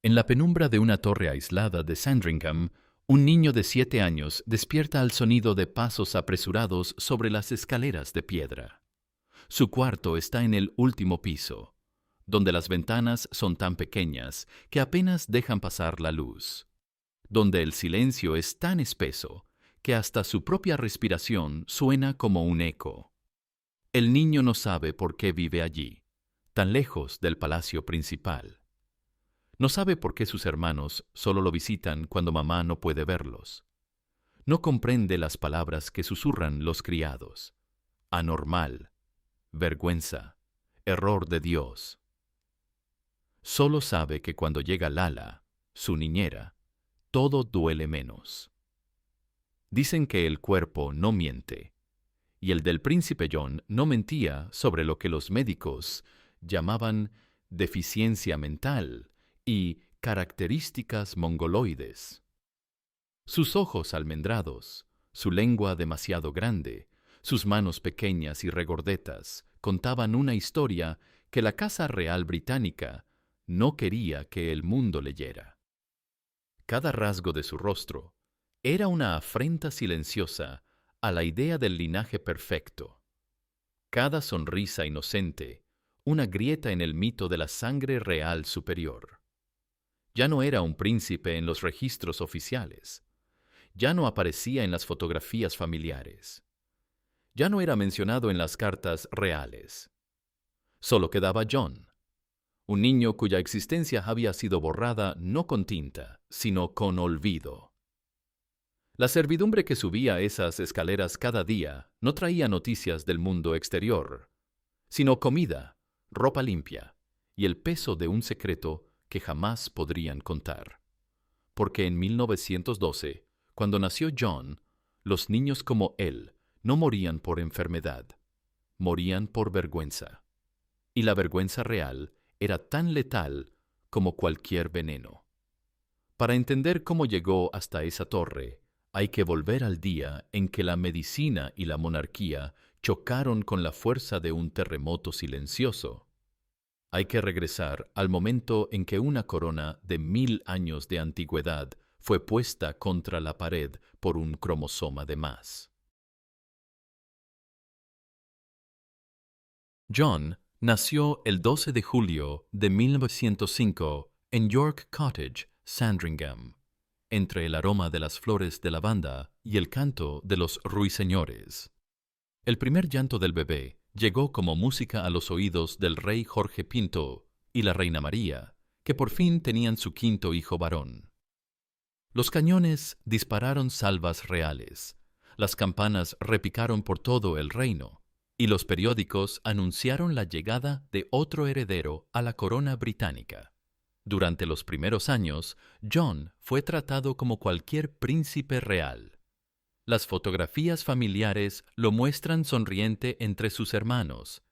En la penumbra de una torre aislada de Sandringham, un niño de 7 años despierta al sonido de pasos apresurados sobre las escaleras de piedra. Su cuarto está en el último piso, donde las ventanas son tan pequeñas que apenas dejan pasar la luz, donde el silencio es tan espeso que hasta su propia respiración suena como un eco. El niño no sabe por qué vive allí, tan lejos del palacio principal. No sabe por qué sus hermanos solo lo visitan cuando mamá no puede verlos. No comprende las palabras que susurran los criados. Anormal, vergüenza, error de Dios. Solo sabe que cuando llega Lala, su niñera, todo duele menos. Dicen que el cuerpo no miente, y el del príncipe John no mentía sobre lo que los médicos llamaban deficiencia mental y características mongoloides. Sus ojos almendrados, su lengua demasiado grande, sus manos pequeñas y regordetas contaban una historia que la Casa Real Británica no quería que el mundo leyera. Cada rasgo de su rostro era una afrenta silenciosa a la idea del linaje perfecto. Cada sonrisa inocente, una grieta en el mito de la sangre real superior. Ya no era un príncipe en los registros oficiales. Ya no aparecía en las fotografías familiares. Ya no era mencionado en las cartas reales. Solo quedaba John, un niño cuya existencia había sido borrada no con tinta, sino con olvido. La servidumbre que subía esas escaleras cada día no traía noticias del mundo exterior, sino comida, ropa limpia y el peso de un secreto que jamás podrían contar. Porque en 1912, cuando nació John, los niños como él no morían por enfermedad, morían por vergüenza. Y la vergüenza real era tan letal como cualquier veneno. Para entender cómo llegó hasta esa torre, hay que volver al día en que la medicina y la monarquía chocaron con la fuerza de un terremoto silencioso. Hay que regresar al momento en que una corona de 1000 años de antigüedad fue puesta contra la pared por un cromosoma de más. John nació el 12 de julio de 1905 en York Cottage, Sandringham, entre el aroma de las flores de lavanda y el canto de los ruiseñores. El primer llanto del bebé llegó como música a los oídos del rey Jorge V y la reina María, que por fin tenían su quinto hijo varón. Los cañones dispararon salvas reales, las campanas repicaron por todo el reino, y los periódicos anunciaron la llegada de otro heredero a la corona británica. Durante los primeros años, John fue tratado como cualquier príncipe real. Las fotografías familiares lo muestran sonriente entre sus hermanos,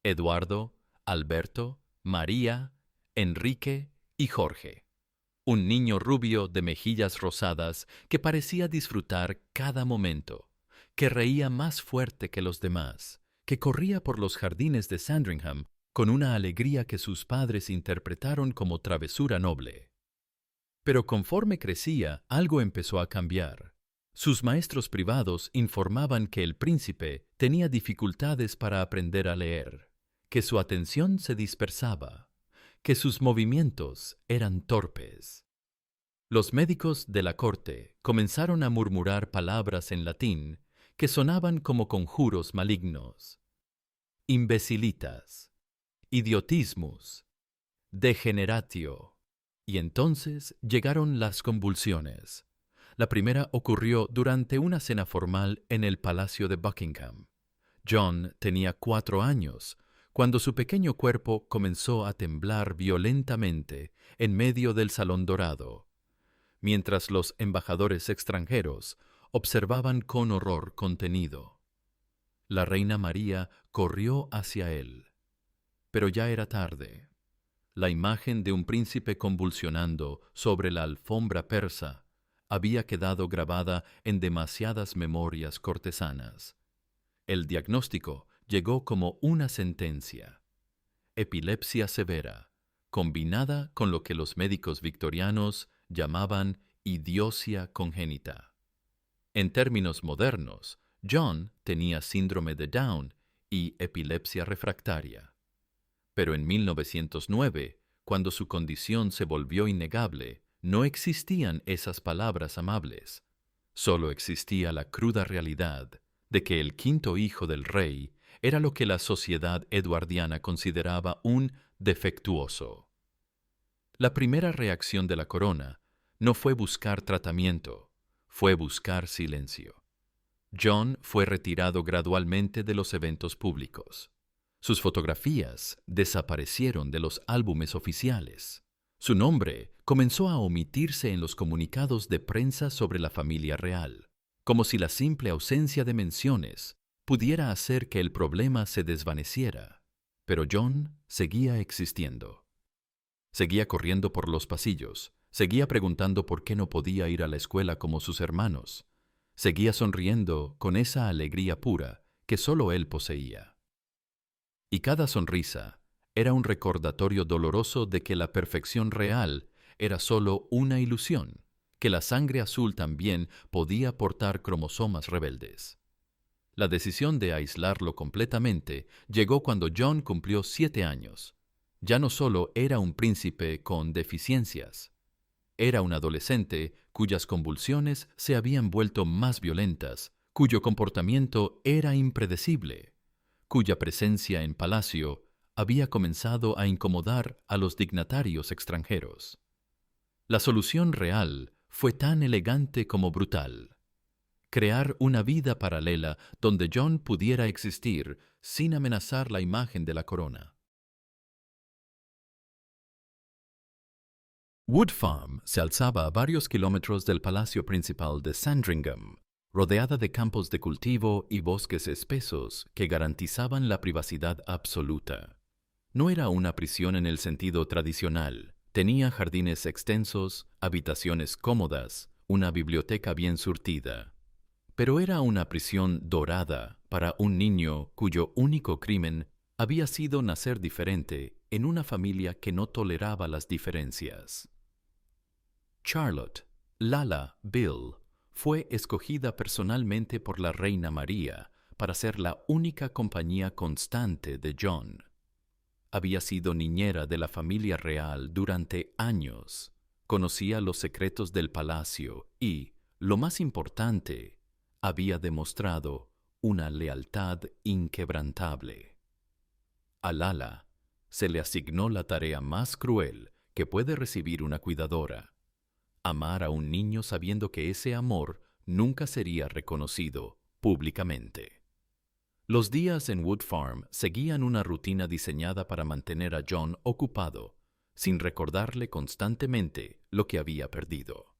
Eduardo, Alberto, María, Enrique y Jorge. Un niño rubio de mejillas rosadas que parecía disfrutar cada momento, que reía más fuerte que los demás, que corría por los jardines de Sandringham con una alegría que sus padres interpretaron como travesura noble. Pero conforme crecía, algo empezó a cambiar. Sus maestros privados informaban que el príncipe tenía dificultades para aprender a leer, que su atención se dispersaba, que sus movimientos eran torpes. Los médicos de la corte comenzaron a murmurar palabras en latín que sonaban como conjuros malignos. Imbecilitas, idiotismus, degeneratio. Y entonces llegaron las convulsiones. La primera ocurrió durante una cena formal en el Palacio de Buckingham. John tenía 4 años, cuando su pequeño cuerpo comenzó a temblar violentamente en medio del Salón Dorado, mientras los embajadores extranjeros observaban con horror contenido. La reina María corrió hacia él, pero ya era tarde. La imagen de un príncipe convulsionando sobre la alfombra persa había quedado grabada en demasiadas memorias cortesanas. El diagnóstico llegó como una sentencia: epilepsia severa, combinada con lo que los médicos victorianos llamaban idiocia congénita. En términos modernos, John tenía síndrome de Down y epilepsia refractaria. Pero en 1909, cuando su condición se volvió innegable, no existían esas palabras amables. Solo existía la cruda realidad de que el quinto hijo del rey era lo que la sociedad eduardiana consideraba un defectuoso. La primera reacción de la corona no fue buscar tratamiento, fue buscar silencio. John fue retirado gradualmente de los eventos públicos. Sus fotografías desaparecieron de los álbumes oficiales. Su nombre comenzó a omitirse en los comunicados de prensa sobre la familia real, como si la simple ausencia de menciones pudiera hacer que el problema se desvaneciera. Pero John seguía existiendo. Seguía corriendo por los pasillos, seguía preguntando por qué no podía ir a la escuela como sus hermanos. Seguía sonriendo con esa alegría pura que solo él poseía. Y cada sonrisa era un recordatorio doloroso de que la perfección real era solo una ilusión, que la sangre azul también podía portar cromosomas rebeldes. La decisión de aislarlo completamente llegó cuando John cumplió 7 años. Ya no solo era un príncipe con deficiencias, era un adolescente cuyas convulsiones se habían vuelto más violentas, cuyo comportamiento era impredecible, cuya presencia en palacio había comenzado a incomodar a los dignatarios extranjeros. La solución real fue tan elegante como brutal: crear una vida paralela donde John pudiera existir sin amenazar la imagen de la corona. Wood Farm se alzaba a varios kilómetros del palacio principal de Sandringham, rodeada de campos de cultivo y bosques espesos que garantizaban la privacidad absoluta. No era una prisión en el sentido tradicional. Tenía jardines extensos, habitaciones cómodas, una biblioteca bien surtida. Pero era una prisión dorada para un niño cuyo único crimen había sido nacer diferente en una familia que no toleraba las diferencias. Charlotte, Lala Bill, fue escogida personalmente por la Reina María para ser la única compañía constante de John. Había sido niñera de la familia real durante años, conocía los secretos del palacio y, lo más importante, había demostrado una lealtad inquebrantable. A Lala se le asignó la tarea más cruel que puede recibir una cuidadora: amar a un niño sabiendo que ese amor nunca sería reconocido públicamente. Los días en Wood Farm seguían una rutina diseñada para mantener a John ocupado, sin recordarle constantemente lo que había perdido.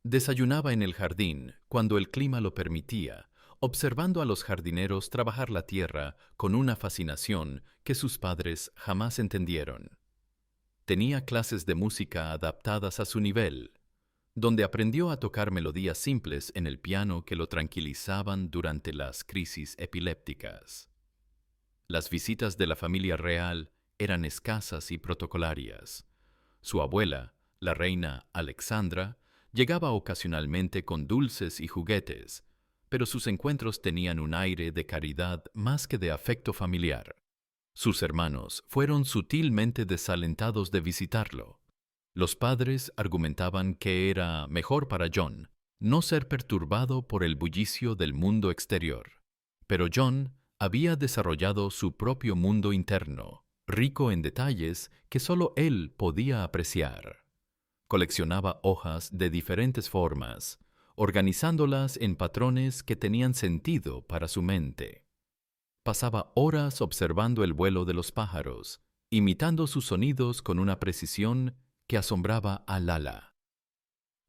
Desayunaba en el jardín cuando el clima lo permitía, observando a los jardineros trabajar la tierra con una fascinación que sus padres jamás entendieron. Tenía clases de música adaptadas a su nivel, donde aprendió a tocar melodías simples en el piano que lo tranquilizaban durante las crisis epilépticas. Las visitas de la familia real eran escasas y protocolarias. Su abuela, la reina Alexandra, llegaba ocasionalmente con dulces y juguetes, pero sus encuentros tenían un aire de caridad más que de afecto familiar. Sus hermanos fueron sutilmente desalentados de visitarlo. Los padres argumentaban que era mejor para John no ser perturbado por el bullicio del mundo exterior. Pero John había desarrollado su propio mundo interno, rico en detalles que solo él podía apreciar. Coleccionaba hojas de diferentes formas, organizándolas en patrones que tenían sentido para su mente. Pasaba horas observando el vuelo de los pájaros, imitando sus sonidos con una precisión que asombraba a Lala.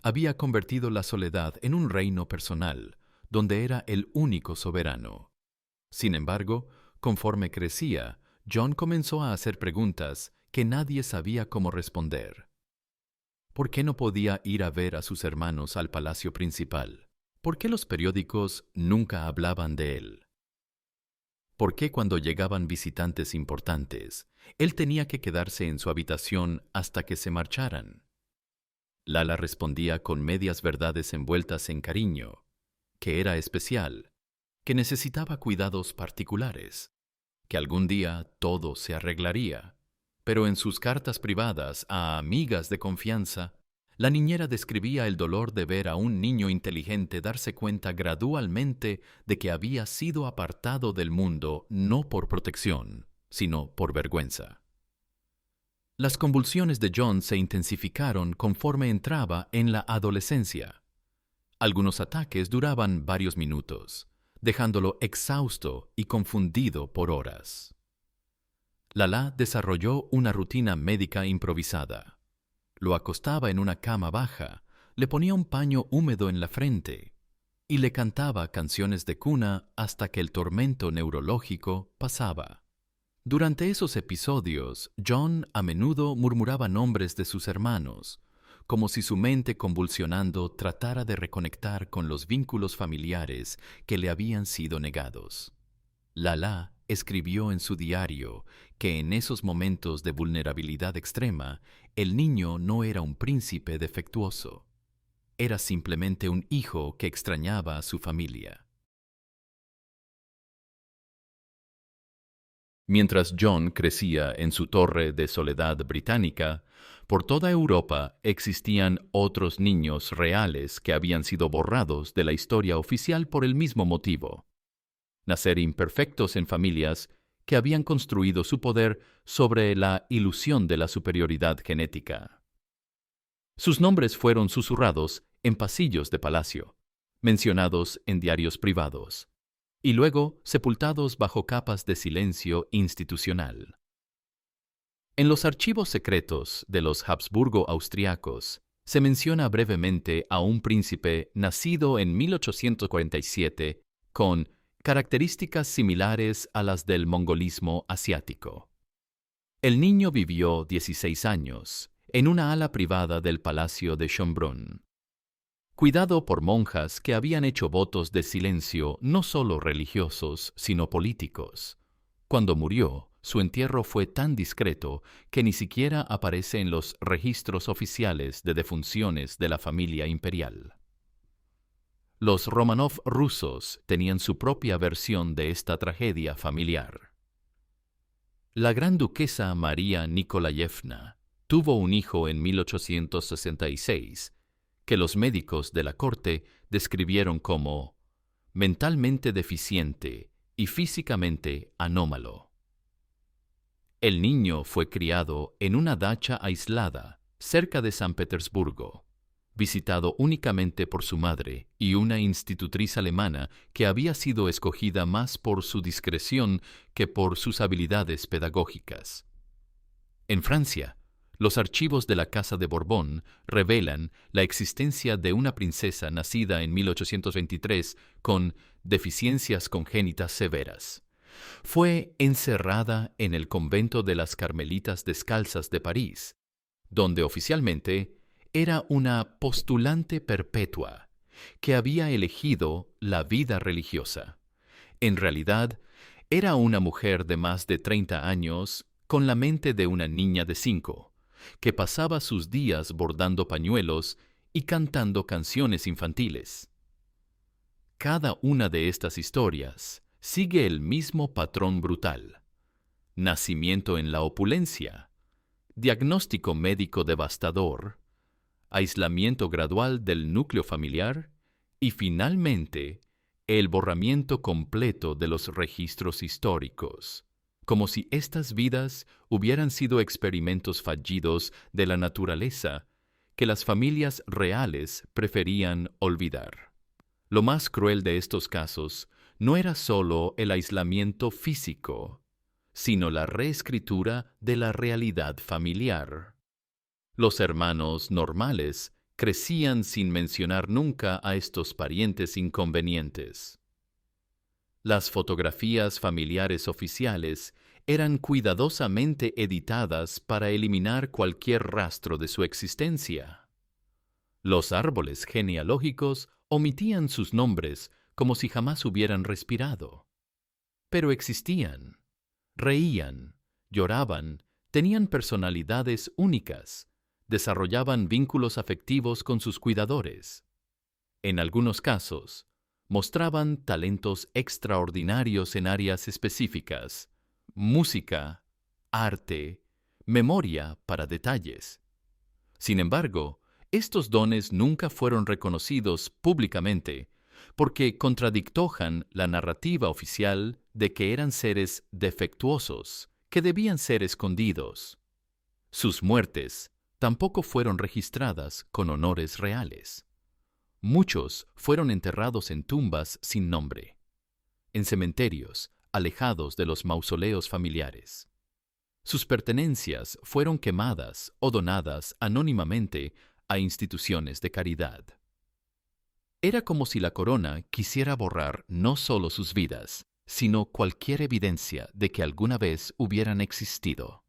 Había convertido la soledad en un reino personal, donde era el único soberano. Sin embargo, conforme crecía, John comenzó a hacer preguntas que nadie sabía cómo responder. ¿Por qué no podía ir a ver a sus hermanos al palacio principal? ¿Por qué los periódicos nunca hablaban de él? ¿Por qué cuando llegaban visitantes importantes, Él tenía que quedarse en su habitación hasta que se marcharan. Lala respondía con medias verdades envueltas en cariño, que era especial, que necesitaba cuidados particulares, que algún día todo se arreglaría. Pero en sus cartas privadas a amigas de confianza, la niñera describía el dolor de ver a un niño inteligente darse cuenta gradualmente de que había sido apartado del mundo no por protección, sino por vergüenza. Las convulsiones de John se intensificaron conforme entraba en la adolescencia. Algunos ataques duraban varios minutos, dejándolo exhausto y confundido por horas. Lala desarrolló una rutina médica improvisada. Lo acostaba en una cama baja, le ponía un paño húmedo en la frente y le cantaba canciones de cuna hasta que el tormento neurológico pasaba. Durante esos episodios, John a menudo murmuraba nombres de sus hermanos, como si su mente convulsionando tratara de reconectar con los vínculos familiares que le habían sido negados. Lala escribió en su diario que en esos momentos de vulnerabilidad extrema, el niño no era un príncipe defectuoso. Era simplemente un hijo que extrañaba a su familia. Mientras John crecía en su torre de soledad británica, por toda Europa existían otros niños reales que habían sido borrados de la historia oficial por el mismo motivo: nacer imperfectos en familias que habían construido su poder sobre la ilusión de la superioridad genética. Sus nombres fueron susurrados en pasillos de palacio, mencionados en diarios privados, y luego sepultados bajo capas de silencio institucional. En los archivos secretos de los Habsburgo austriacos se menciona brevemente a un príncipe nacido en 1847 con características similares a las del mongolismo asiático. El niño vivió 16 años en una ala privada del Palacio de Schönbrunn, cuidado por monjas que habían hecho votos de silencio no solo religiosos, sino políticos. Cuando murió, su entierro fue tan discreto que ni siquiera aparece en los registros oficiales de defunciones de la familia imperial. Los Romanov rusos tenían su propia versión de esta tragedia familiar. La gran duquesa María Nikolayevna tuvo un hijo en 1866, que los médicos de la corte describieron como mentalmente deficiente y físicamente anómalo. El niño fue criado en una dacha aislada cerca de San Petersburgo, visitado únicamente por su madre y una institutriz alemana que había sido escogida más por su discreción que por sus habilidades pedagógicas. En Francia, los archivos de la Casa de Borbón revelan la existencia de una princesa nacida en 1823 con deficiencias congénitas severas. Fue encerrada en el convento de las Carmelitas Descalzas de París, donde oficialmente era una postulante perpetua que había elegido la vida religiosa. En realidad, era una mujer de más de 30 años con la mente de una niña de 5, que pasaba sus días bordando pañuelos y cantando canciones infantiles. Cada una de estas historias sigue el mismo patrón brutal: nacimiento en la opulencia, diagnóstico médico devastador, aislamiento gradual del núcleo familiar y, finalmente, el borramiento completo de los registros históricos, como si estas vidas hubieran sido experimentos fallidos de la naturaleza que las familias reales preferían olvidar. Lo más cruel de estos casos no era solo el aislamiento físico, sino la reescritura de la realidad familiar. Los hermanos normales crecían sin mencionar nunca a estos parientes inconvenientes. Las fotografías familiares oficiales eran cuidadosamente editadas para eliminar cualquier rastro de su existencia. Los árboles genealógicos omitían sus nombres como si jamás hubieran respirado. Pero existían, reían, lloraban, tenían personalidades únicas, desarrollaban vínculos afectivos con sus cuidadores. En algunos casos, mostraban talentos extraordinarios en áreas específicas: música, arte, memoria para detalles. Sin embargo, estos dones nunca fueron reconocidos públicamente porque contradictojan la narrativa oficial de que eran seres defectuosos que debían ser escondidos. Sus muertes tampoco fueron registradas con honores reales. Muchos fueron enterrados en tumbas sin nombre, en cementerios alejados de los mausoleos familiares. Sus pertenencias fueron quemadas o donadas anónimamente a instituciones de caridad. Era como si la corona quisiera borrar no solo sus vidas, sino cualquier evidencia de que alguna vez hubieran existido.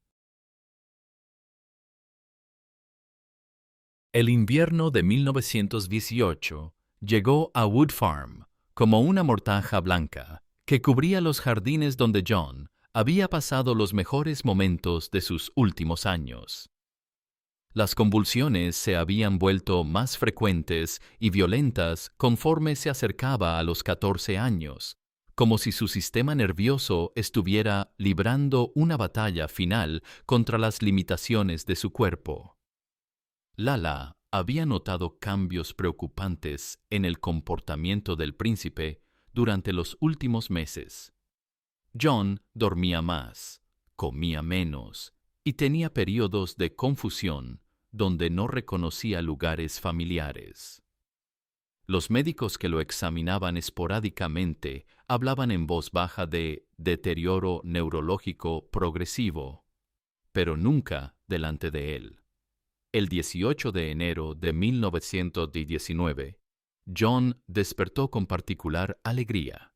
El invierno de 1918 llegó a Wood Farm como una mortaja blanca que cubría los jardines donde John había pasado los mejores momentos de sus últimos años. Las convulsiones se habían vuelto más frecuentes y violentas conforme se acercaba a los 14 años, como si su sistema nervioso estuviera librando una batalla final contra las limitaciones de su cuerpo. Lala había notado cambios preocupantes en el comportamiento del príncipe durante los últimos meses. John dormía más, comía menos y tenía periodos de confusión donde no reconocía lugares familiares. Los médicos que lo examinaban esporádicamente hablaban en voz baja de deterioro neurológico progresivo, pero nunca delante de él. El 18 de enero de 1919, John despertó con particular alegría.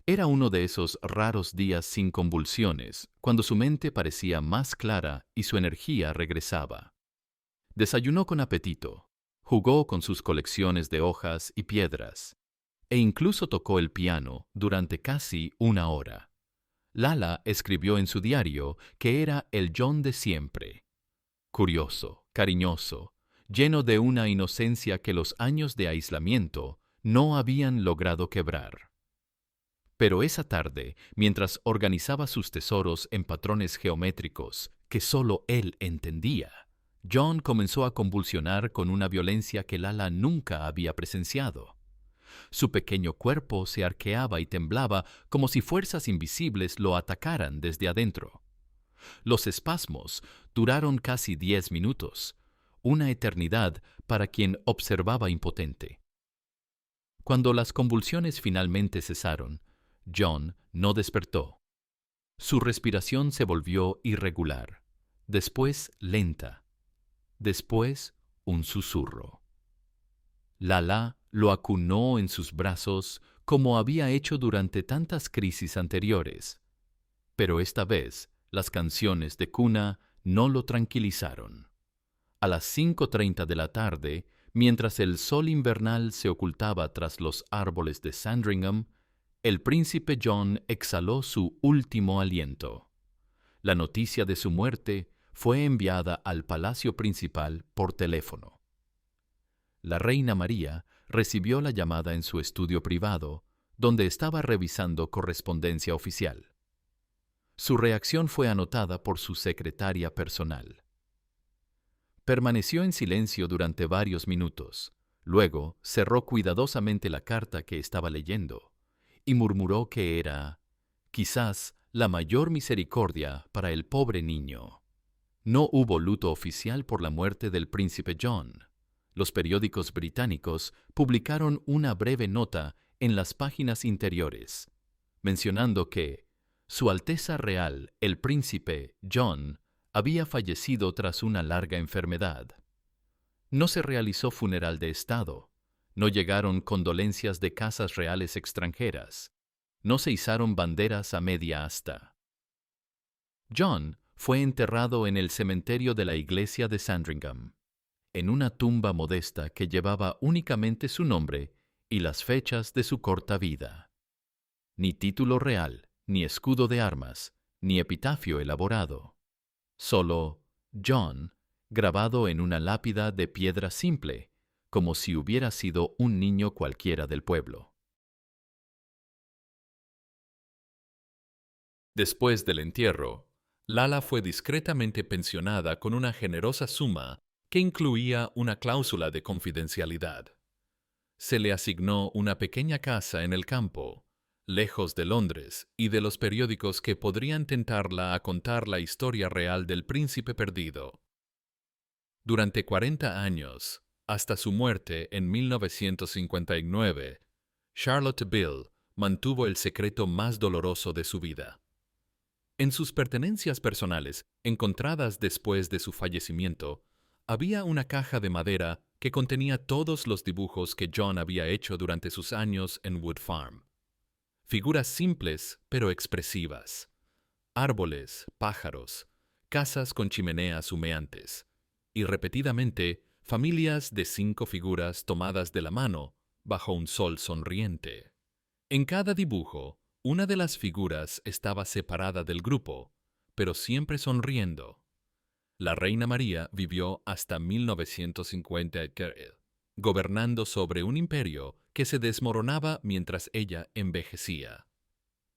Era uno de esos raros días sin convulsiones, cuando su mente parecía más clara y su energía regresaba. Desayunó con apetito, jugó con sus colecciones de hojas y piedras, e incluso tocó el piano durante casi una hora. Lala escribió en su diario que era el John de siempre: curioso, cariñoso, lleno de una inocencia que los años de aislamiento no habían logrado quebrar. Pero esa tarde, mientras organizaba sus tesoros en patrones geométricos que solo él entendía, John comenzó a convulsionar con una violencia que Lala nunca había presenciado. Su pequeño cuerpo se arqueaba y temblaba como si fuerzas invisibles lo atacaran desde adentro. Los espasmos duraron casi 10 minutos, una eternidad para quien observaba impotente. Cuando las convulsiones finalmente cesaron, John no despertó. Su respiración se volvió irregular, después lenta, después un susurro. Lala lo acunó en sus brazos como había hecho durante tantas crisis anteriores, pero esta vez las canciones de cuna no lo tranquilizaron. A las 5:30 de la tarde, mientras el sol invernal se ocultaba tras los árboles de Sandringham, el príncipe John exhaló su último aliento. La noticia de su muerte fue enviada al palacio principal por teléfono. La reina María recibió la llamada en su estudio privado, donde estaba revisando correspondencia oficial. Su reacción fue anotada por su secretaria personal. Permaneció en silencio durante varios minutos. Luego cerró cuidadosamente la carta que estaba leyendo y murmuró que era, quizás, la mayor misericordia para el pobre niño. No hubo luto oficial por la muerte del príncipe John. Los periódicos británicos publicaron una breve nota en las páginas interiores, mencionando que Su Alteza Real, el príncipe John, había fallecido tras una larga enfermedad. No se realizó funeral de Estado, no llegaron condolencias de casas reales extranjeras, no se izaron banderas a media asta. John fue enterrado en el cementerio de la iglesia de Sandringham, en una tumba modesta que llevaba únicamente su nombre y las fechas de su corta vida. Ni título real, ni escudo de armas, ni epitafio elaborado. Solo John, grabado en una lápida de piedra simple, como si hubiera sido un niño cualquiera del pueblo. Después del entierro, Lala fue discretamente pensionada con una generosa suma que incluía una cláusula de confidencialidad. Se le asignó una pequeña casa en el campo, lejos de Londres y de los periódicos que podrían tentarla a contar la historia real del príncipe perdido. Durante 40 años, hasta su muerte en 1959, Charlotte Bill mantuvo el secreto más doloroso de su vida. En sus pertenencias personales, encontradas después de su fallecimiento, había una caja de madera que contenía todos los dibujos que John había hecho durante sus años en Wood Farm. Figuras simples pero expresivas. Árboles, pájaros, casas con chimeneas humeantes. Y repetidamente, familias de 5 figuras tomadas de la mano bajo un sol sonriente. En cada dibujo, una de las figuras estaba separada del grupo, pero siempre sonriendo. La reina María vivió hasta 1950, gobernando sobre un imperio que se desmoronaba mientras ella envejecía.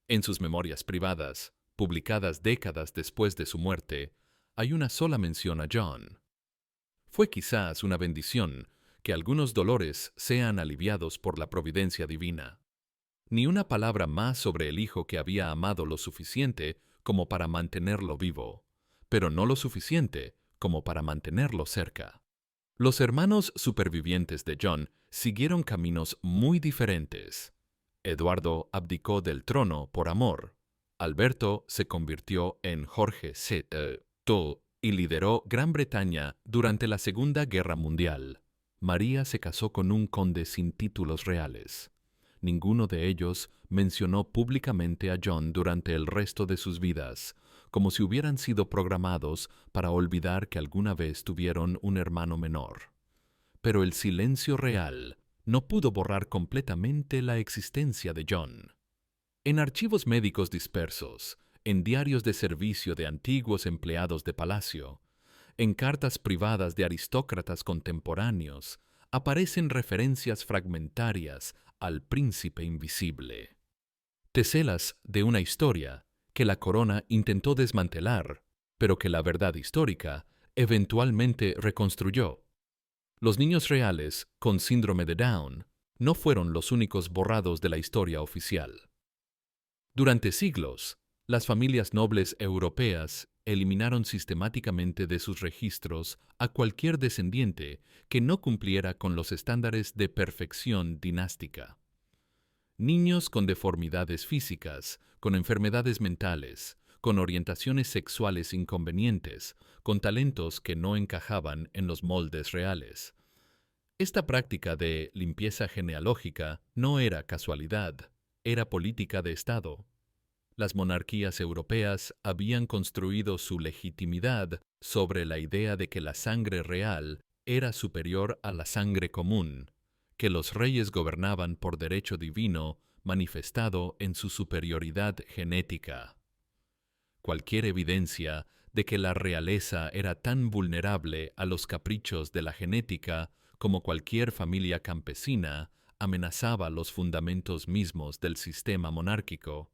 En sus memorias privadas, publicadas décadas después de su muerte, hay una sola mención a John. Fue quizás una bendición que algunos dolores sean aliviados por la providencia divina. Ni una palabra más sobre el hijo que había amado lo suficiente como para mantenerlo vivo, pero no lo suficiente como para mantenerlo cerca. Los hermanos supervivientes de John siguieron caminos muy diferentes. Eduardo abdicó del trono por amor. Alberto se convirtió en Jorge VI y lideró Gran Bretaña durante la Segunda Guerra Mundial. María se casó con un conde sin títulos reales. Ninguno de ellos mencionó públicamente a John durante el resto de sus vidas, como si hubieran sido programados para olvidar que alguna vez tuvieron un hermano menor. Pero el silencio real no pudo borrar completamente la existencia de John. En archivos médicos dispersos, en diarios de servicio de antiguos empleados de palacio, en cartas privadas de aristócratas contemporáneos, aparecen referencias fragmentarias al príncipe invisible. Teselas de una historia que la corona intentó desmantelar, pero que la verdad histórica eventualmente reconstruyó. Los niños reales con síndrome de Down no fueron los únicos borrados de la historia oficial. Durante siglos, las familias nobles europeas eliminaron sistemáticamente de sus registros a cualquier descendiente que no cumpliera con los estándares de perfección dinástica. Niños con deformidades físicas, con enfermedades mentales, con orientaciones sexuales inconvenientes, con talentos que no encajaban en los moldes reales. Esta práctica de limpieza genealógica no era casualidad, era política de Estado. Las monarquías europeas habían construido su legitimidad sobre la idea de que la sangre real era superior a la sangre común, que los reyes gobernaban por derecho divino manifestado en su superioridad genética. Cualquier evidencia de que la realeza era tan vulnerable a los caprichos de la genética como cualquier familia campesina amenazaba los fundamentos mismos del sistema monárquico.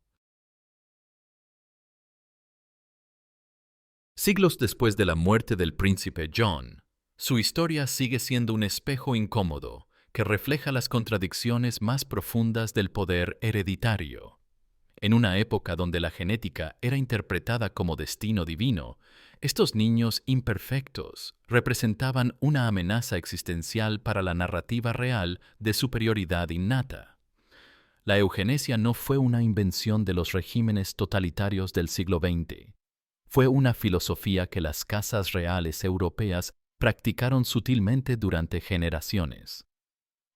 Siglos después de la muerte del príncipe John, su historia sigue siendo un espejo incómodo que refleja las contradicciones más profundas del poder hereditario. En una época donde la genética era interpretada como destino divino, estos niños imperfectos representaban una amenaza existencial para la narrativa real de superioridad innata. La eugenesia no fue una invención de los regímenes totalitarios del siglo XX. Fue una filosofía que las casas reales europeas practicaron sutilmente durante generaciones.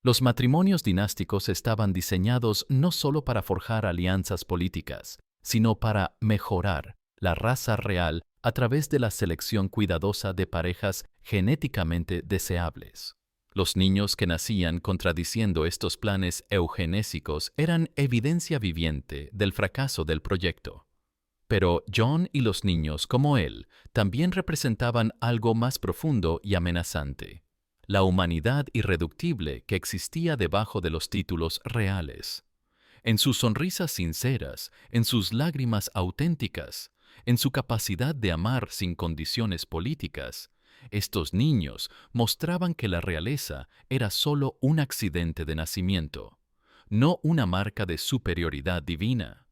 Los matrimonios dinásticos estaban diseñados no solo para forjar alianzas políticas, sino para mejorar la raza real a través de la selección cuidadosa de parejas genéticamente deseables. Los niños que nacían contradiciendo estos planes eugenésicos eran evidencia viviente del fracaso del proyecto. Pero John y los niños como él también representaban algo más profundo y amenazante: la humanidad irreductible que existía debajo de los títulos reales. En sus sonrisas sinceras, en sus lágrimas auténticas, en su capacidad de amar sin condiciones políticas, estos niños mostraban que la realeza era solo un accidente de nacimiento, no una marca de superioridad divina.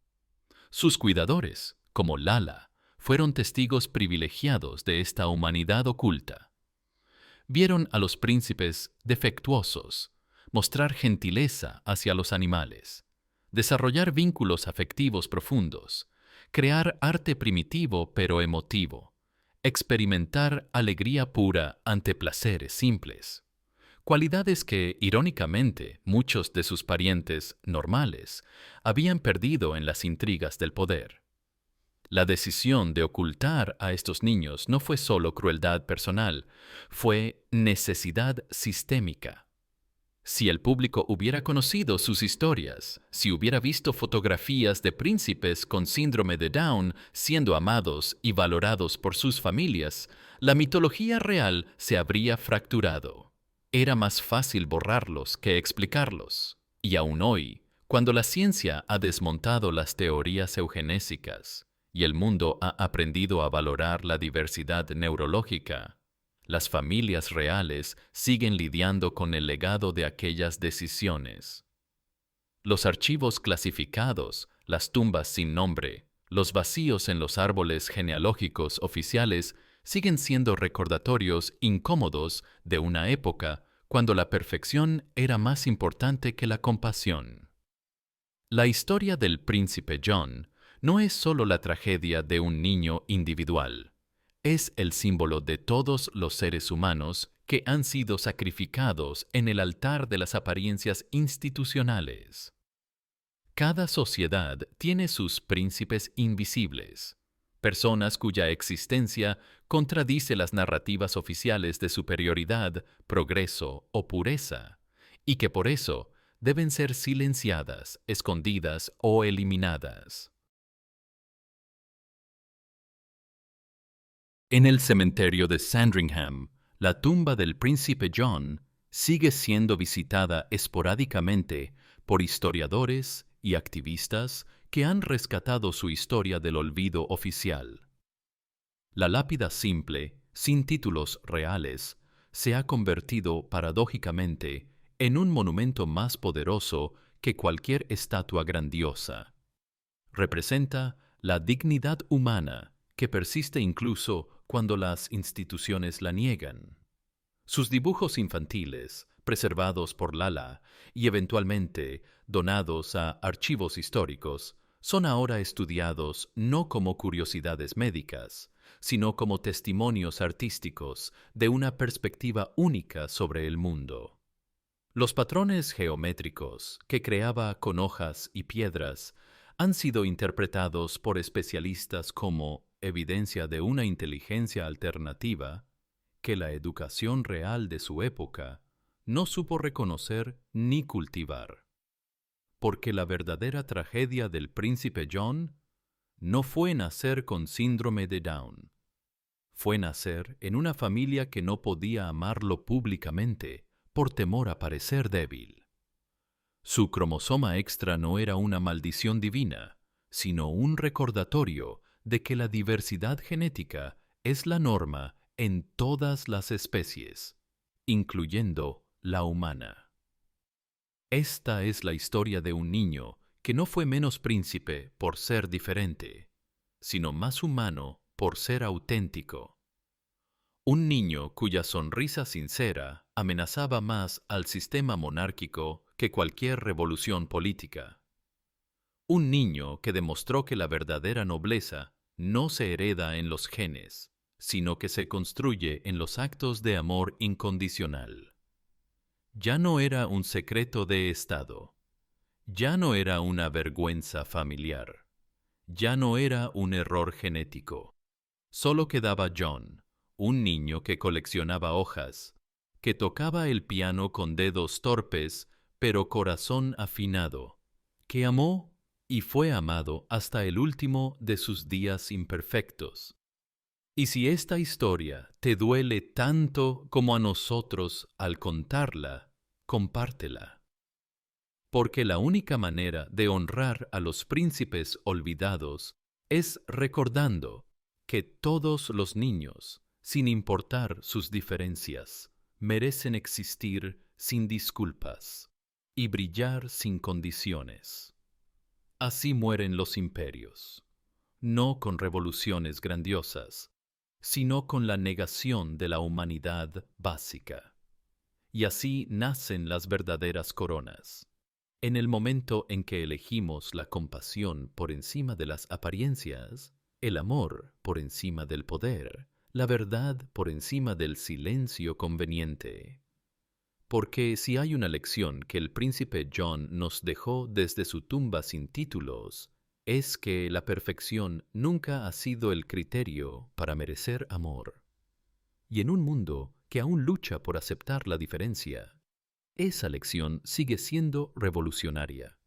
Sus cuidadores, como Lala, fueron testigos privilegiados de esta humanidad oculta. Vieron a los príncipes defectuosos mostrar gentileza hacia los animales, desarrollar vínculos afectivos profundos, crear arte primitivo pero emotivo, experimentar alegría pura ante placeres simples. Cualidades que, irónicamente, muchos de sus parientes normales habían perdido en las intrigas del poder. La decisión de ocultar a estos niños no fue solo crueldad personal, fue necesidad sistémica. Si el público hubiera conocido sus historias, si hubiera visto fotografías de príncipes con síndrome de Down siendo amados y valorados por sus familias, la mitología real se habría fracturado. Era más fácil borrarlos que explicarlos. Y aún hoy, cuando la ciencia ha desmontado las teorías eugenésicas y el mundo ha aprendido a valorar la diversidad neurológica, las familias reales siguen lidiando con el legado de aquellas decisiones. Los archivos clasificados, las tumbas sin nombre, los vacíos en los árboles genealógicos oficiales siguen siendo recordatorios incómodos de una época cuando la perfección era más importante que la compasión. La historia del príncipe John no es solo la tragedia de un niño individual. Es el símbolo de todos los seres humanos que han sido sacrificados en el altar de las apariencias institucionales. Cada sociedad tiene sus príncipes invisibles, personas cuya existencia contradice las narrativas oficiales de superioridad, progreso o pureza, y que por eso deben ser silenciadas, escondidas o eliminadas. En el cementerio de Sandringham, la tumba del príncipe John sigue siendo visitada esporádicamente por historiadores y activistas que han rescatado su historia del olvido oficial. La lápida simple, sin títulos reales, se ha convertido paradójicamente en un monumento más poderoso que cualquier estatua grandiosa. Representa la dignidad humana que persiste incluso cuando las instituciones la niegan. Sus dibujos infantiles, preservados por Lala y eventualmente donados a archivos históricos, son ahora estudiados no como curiosidades médicas, sino como testimonios artísticos de una perspectiva única sobre el mundo. Los patrones geométricos que creaba con hojas y piedras han sido interpretados por especialistas como evidencia de una inteligencia alternativa que la educación real de su época no supo reconocer ni cultivar. Porque la verdadera tragedia del príncipe John no fue nacer con síndrome de Down. Fue nacer en una familia que no podía amarlo públicamente por temor a parecer débil. Su cromosoma extra no era una maldición divina, sino un recordatorio de que la diversidad genética es la norma en todas las especies, incluyendo la humana. Esta es la historia de un niño que no fue menos príncipe por ser diferente, sino más humano por ser auténtico. Un niño cuya sonrisa sincera amenazaba más al sistema monárquico que cualquier revolución política. Un niño que demostró que la verdadera nobleza no se hereda en los genes, sino que se construye en los actos de amor incondicional. Ya no era un secreto de Estado. Ya no era una vergüenza familiar. Ya no era un error genético. Solo quedaba John, un niño que coleccionaba hojas, que tocaba el piano con dedos torpes, pero corazón afinado, que amó y fue amado hasta el último de sus días imperfectos. Y si esta historia te duele tanto como a nosotros al contarla, compártela. Porque la única manera de honrar a los príncipes olvidados es recordando que todos los niños, sin importar sus diferencias, merecen existir sin disculpas y brillar sin condiciones. Así mueren los imperios, no con revoluciones grandiosas, sino con la negación de la humanidad básica. Y así nacen las verdaderas coronas. En el momento en que elegimos la compasión por encima de las apariencias, el amor por encima del poder, la verdad por encima del silencio conveniente. Porque si hay una lección que el príncipe John nos dejó desde su tumba sin títulos, es que la perfección nunca ha sido el criterio para merecer amor. Y en un mundo que aún lucha por aceptar la diferencia, esa lección sigue siendo revolucionaria.